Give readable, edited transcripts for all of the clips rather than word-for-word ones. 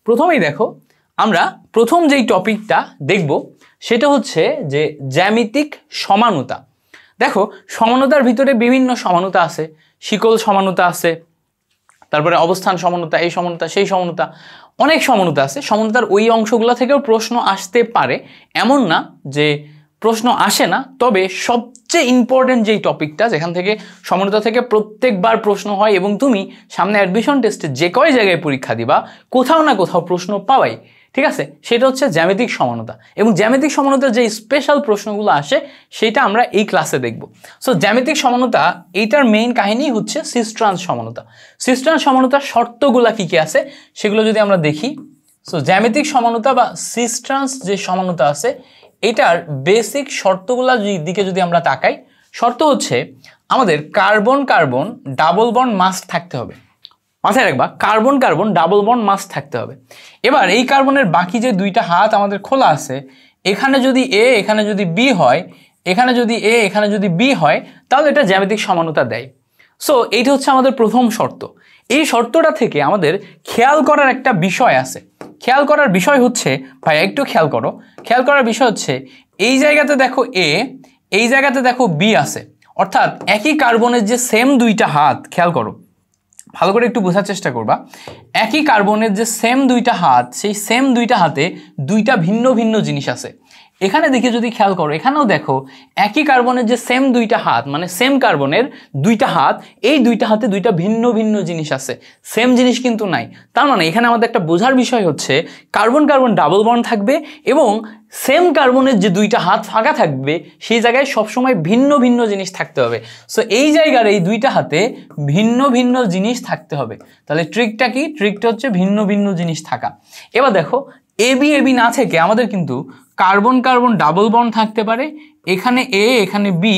প্রথমেই দেখো আমরা প্রথম যেই টপিকটা দেখব সেটা হচ্ছে যে জ্যামিতিক সমানুতা। দেখো সমানুতার ভিতরে বিভিন্ন সমানুতা আছে, শিকল সমানুতা আছে, তারপরে অবস্থান সমানুতা, এই সমানুতা, সেই সমানুতা, অনেক সমানুতা আছে। সমানুতার ওই অংশগুলো থেকেও প্রশ্ন আসতে পারে, এমন না যে প্রশ্ন আসে না। তবে সবচেয়ে ইম্পর্টেন্ট যেই টপিকটা, যেখান থেকে সমানুতা থেকে প্রত্যেকবার প্রশ্ন হয় এবং তুমি সামনে অ্যাডমিশন টেস্টে যে কয় জায়গায় পরীক্ষা দিবা কোথাও না কোথাও প্রশ্ন পাওয়াই, ঠিক আছে, সেটা হচ্ছে জ্যামিতিক সমানুতা। এবং জ্যামিতিক সমানুতার যে স্পেশাল প্রশ্নগুলো আসে সেটা আমরা এই ক্লাসে দেখব। সো জ্যামিতিক সমানুতা এইটার মেইন কাহিনী হচ্ছে সিস্ট্রান্স সমানুতা। সিস্ট্রান্স সমানুতার শর্তগুলা কি কি আছে সেগুলো যদি আমরা দেখি। সো জ্যামিতিক সমানুতা বা সিস্ট্রান্স যে সমানুতা আছে এটার বেসিক শর্তগুলা দিকে যদি আমরা তাকাই, শর্ত হচ্ছে আমাদের carbon carbon double bond must থাকতে হবে। মাথায় রাখবা, carbon carbon double bond must থাকতে হবে। এবার এই কার্বনের বাকি যে দুইটা হাত আমাদের খোলা আছে, এখানে যদি এ এখানে যদি বি হয়, এখানে যদি এ এখানে যদি বি হয়, তাহলে এটা জ্যামিতিক সমানুতা দেয়। সো এইটা হচ্ছে আমাদের প্রথম শর্ত। এই শর্তটা থেকে আমাদের খেয়াল করার একটা বিষয় আছে। খেয়াল করার বিষয় হচ্ছে, ভাই একটু খেয়াল করো, খেয়াল করার বিষয় হচ্ছে এই জায়গাতে দেখো এ, এই জায়গাতে দেখো বি আছে, অর্থাৎ একই কার্বনের যে সেম দুইটা হাত, খেয়াল করো ভালো করে একটু বোঝার চেষ্টা করবা, একই কার্বনের যে সেম দুইটা হাত, সেই সেম দুইটা হাতে দুইটা ভিন্ন ভিন্ন জিনিস আছে। এখানে দেখে যদি খেয়াল করো, এখানেও দেখো একই কার্বনের যে সেম দুইটা হাত, মানে সেম কার্বনের দুইটা হাত, এই দুইটা হাতে দুইটা ভিন্ন ভিন্ন জিনিস আছে, সেম জিনিস কিন্তু নাই। তার মানে এখানে আমাদের একটা বোঝার বিষয় হচ্ছে কার্বন কার্বন ডাবল বন্ড থাকবে এবং সেম কার্বনের যে দুইটা হাত ফাঁকা থাকবে সেই জায়গায় সবসময় ভিন্ন ভিন্ন জিনিস থাকতে হবে। সো এই জায়গার এই দুইটা হাতে ভিন্ন ভিন্ন জিনিস থাকতে হবে। তাহলে ট্রিকটা কি? ট্রিকটা হচ্ছে ভিন্ন ভিন্ন জিনিস থাকা। এবার দেখো এবি এবি না থেকে আমাদের কিন্তু কার্বন কার্বন ডাবল বন্ড থাকতে পারে, এখানে এ এখানে বি,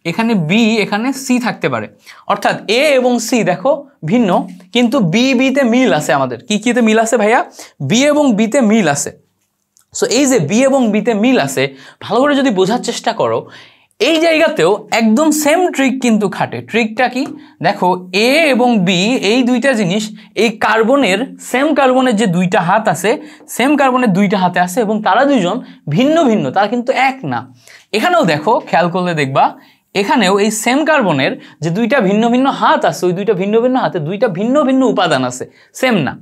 এখানে বি এখানে সি থাকতে পারে। অর্থাৎ এ এবং সি দেখো ভিন্ন, কিন্তু বি বিতে মিল আছে। আমাদের কি কিতে মিল আছে ভাইয়া? বি এবং বিতে মিল আছে। সো এই যে বি এবং বিতে মিল আছে, ভালো করে যদি বোঝার চেষ্টা করো, এই জায়গাতেও একদম সেম ট্রিক কিন্তু খাটে। ট্রিকটা কি? দেখো এ এবং বি এই দুইটা জিনিস এই কার্বনের, সেম কার্বনের যে দুইটা হাত আছে, সেম কার্বনের দুইটা হাতে আছে এবং তারা দুইজন ভিন্ন ভিন্ন, তারা কিন্তু এক না। এখানেও দেখো খেয়াল করলে দেখবা এখানেও এই সেম কার্বনের যে দুইটা ভিন্ন ভিন্ন হাত আছে, ওই দুইটা ভিন্ন ভিন্ন হাতে দুইটা ভিন্ন ভিন্ন উপাদান আছে, সেম না।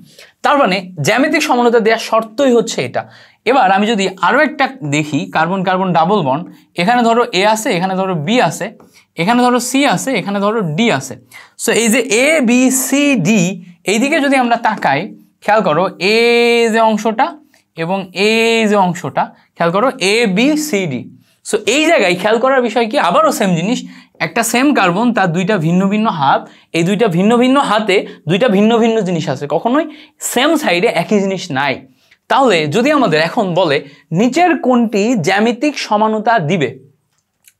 তার মানে জ্যামিতিক সমানুতা দেওয়ার শর্তই হচ্ছে এটা। এবার আমি যদি আরও একটা দেখি, কার্বন কার্বন ডাবল বন্ড, এখানে ধরো এ আছে, এখানে ধরো বি আছে, এখানে ধরো সি আছে, এখানে ধরো ডি আছে। সো এই যে এ বি সি ডি, এইদিকে যদি আমরা তাকাই, খেয়াল করো এ যে অংশটা এবং এ যে অংশটা, খেয়াল করো A B C D. So এই জায়গায় খেয়াল করার বিষয় কি, আবারও সেম জিনিস, একটা সেম কার্বন, তার দুইটা ভিন্ন ভিন্ন হাত, এই দুইটা ভিন্ন ভিন্ন হাতে দুইটা ভিন্ন ভিন্ন জিনিস আছে, কখনোই সেম সাইডে একই জিনিস নাই। তাহলে যদি আমাদের এখন বলে নিচের কোনটি জ্যামিতিক সমানুতা দিবে,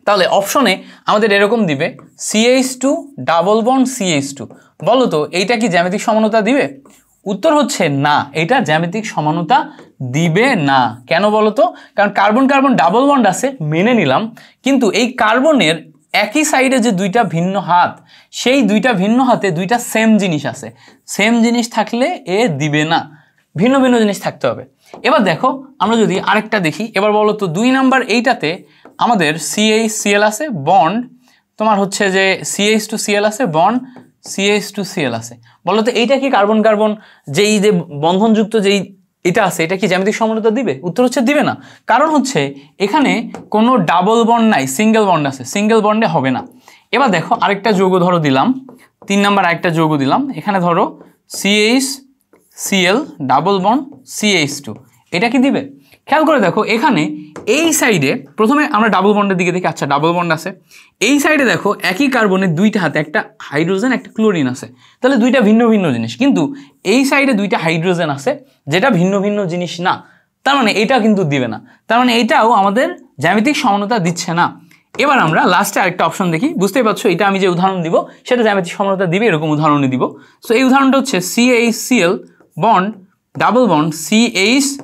তাহলে অপশনে আমাদের এরকম দিবে CH2 ডাবল বন্ড CH2। বলো তো এইটা কি জ্যামিতিক সমানুতা দিবে? উত্তর হচ্ছে না, এটা জ্যামিতিক সমানুতা দিবে না। কেন বলো তো? কারণ কার্বন কার্বন ডাবল বন্ড আছে মেনে নিলাম, কিন্তু এই কার্বনের একই সাইডে যে দুইটা ভিন্ন হাত, সেই দুইটা ভিন্ন হাতে দুইটা সেম জিনিস আছে, সেম জিনিস থাকলে এ দিবে না, ভিন্ন ভিন্ন জিনিস থাকতে হবে। এবার দেখো আমরা যদি আরেকটা দেখি, এবার বলো তো 2 নাম্বার এইটাতে আমাদের CH2Cl আছে বন্ড, তোমার হচ্ছে যে CH2Cl আছে বন্ড CH2Cl আছে। বলো তো এইটা কি কার্বন কার্বন যেই যে বন্ধনযুক্ত যেই এটা আছে, এটা কি জ্যামিতিক সমানুতা দিবে? উত্তর হচ্ছে দিবে না। কারণ হচ্ছে এখানে কোনো ডাবল বন্ড নাই, সিঙ্গেল বন্ড আছে, সিঙ্গেল বন্ডে হবে না। এবার দেখো আরেকটা যৌগ ধরো দিলাম, 3 নাম্বার আরেকটা যৌগ দিলাম, এখানে ধরো CH2Cl ডাবল বন্ড CH2, এটা কি দিবে? খেয়াল করে দেখো এখানে এই সাইডে প্রথমে আমরা ডাবল বন্ডের দিকে দেখি, আচ্ছা ডাবল বন্ড আছে। এই সাইডে দেখো একই কার্বনের দুইটা হাতে একটা হাইড্রোজেন একটা ক্লোরিন আছে, তাহলে দুইটা ভিন্ন ভিন্ন জিনিস। কিন্তু এই সাইডে দুইটা হাইড্রোজেন আছে যেটা ভিন্ন ভিন্ন জিনিস না, তার মানে এটা কিন্তু দিবে না। তার মানে এটাও আমাদের জ্যামিতিক সমানুতা দিচ্ছে না। এবার আমরা লাস্টে আরেকটা অপশন দেখি, বুঝতেই পারছো এটা আমি যে উদাহরণ দিব সেটা জ্যামিতিক সমানুতা দিবে, এরকম উদাহরণই দিব। সো এই উদাহরণটা হচ্ছে CH2Cl bond double bond CH(Br)।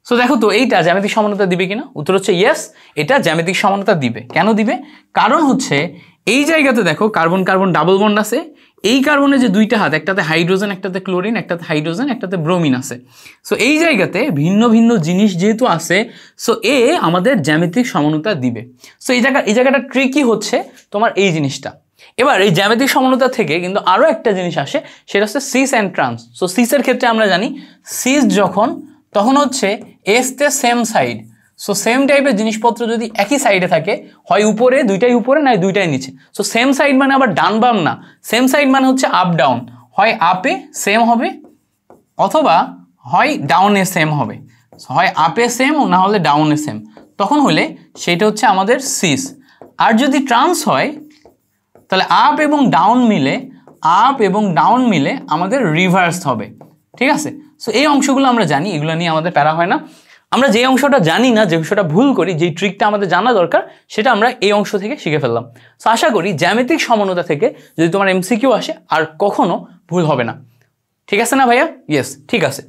So দেখো তো এইটা জ্যামিতিক সমানুতা দিবে কিনা? উত্তর হচ্ছে ইয়েস, এটা জ্যামিতিক সমানুতা দিবে। কেন দিবে? কারণ হচ্ছে এই জায়গাতে দেখো কার্বন কার্বন ডাবল বন্ড আছে, এই কার্বনে যে দুইটা হাত, একটাতে হাইড্রোজেন, একটাতে ক্লোরিন, একটাতে হাইড্রোজেন, একটাতে ব্রোমিন আছে। সো এই জায়গাতে ভিন্ন ভিন্ন জিনিস যেহেতু আছে, সো এ আমাদের জ্যামিতিক সমানুতা দিবে। সো এই জায়গাটা ট্রিকি হচ্ছে তোমার এই জিনিসটা। এবার এই জ্যামিতিক সমানুতা থেকে কিন্তু আরও একটা জিনিস আসে, সেটা হচ্ছে সিস অ্যান্ড ট্রান্স। সো সিসের ক্ষেত্রে আমরা জানি সিস যখন, তখন হচ্ছে এসতে সেম সাইড। সো সেম টাইপের জিনিসপত্র যদি একই সাইডে থাকে, হয় উপরে, দুইটাই উপরে, নয় দুইটাই নিচে। সো সেম সাইড মানে আবার ডান বাম না, সেম সাইড মানে হচ্ছে আপ ডাউন, হয় আপে সেম হবে অথবা হয় ডাউনে সেম হবে, হয় আপে সেম না হলে ডাউনে সেম, তখন হলে সেটা হচ্ছে আমাদের সিস। আর যদি ট্রান্স হয় তাহলে আপ এবং ডাউন মিলে আমাদের রিভার্স হবে, ঠিক আছে। সো এই অংশগুলো আমরা জানি, এগুলো নিয়ে আমাদের প্যারা হয় না। আমরা যে অংশটা জানি না, যে অংশটা ভুল করি, যেই ট্রিকটা আমাদের জানা দরকার, সেটা আমরা এই অংশ থেকে শিখে ফেললাম। সো আশা করি জ্যামিতিক সমানুতা থেকে যদি তোমার এমসিকিউ আসে আর কখনো ভুল হবে না। ঠিক আছে না ভাইয়া? ইয়েস, ঠিক আছে।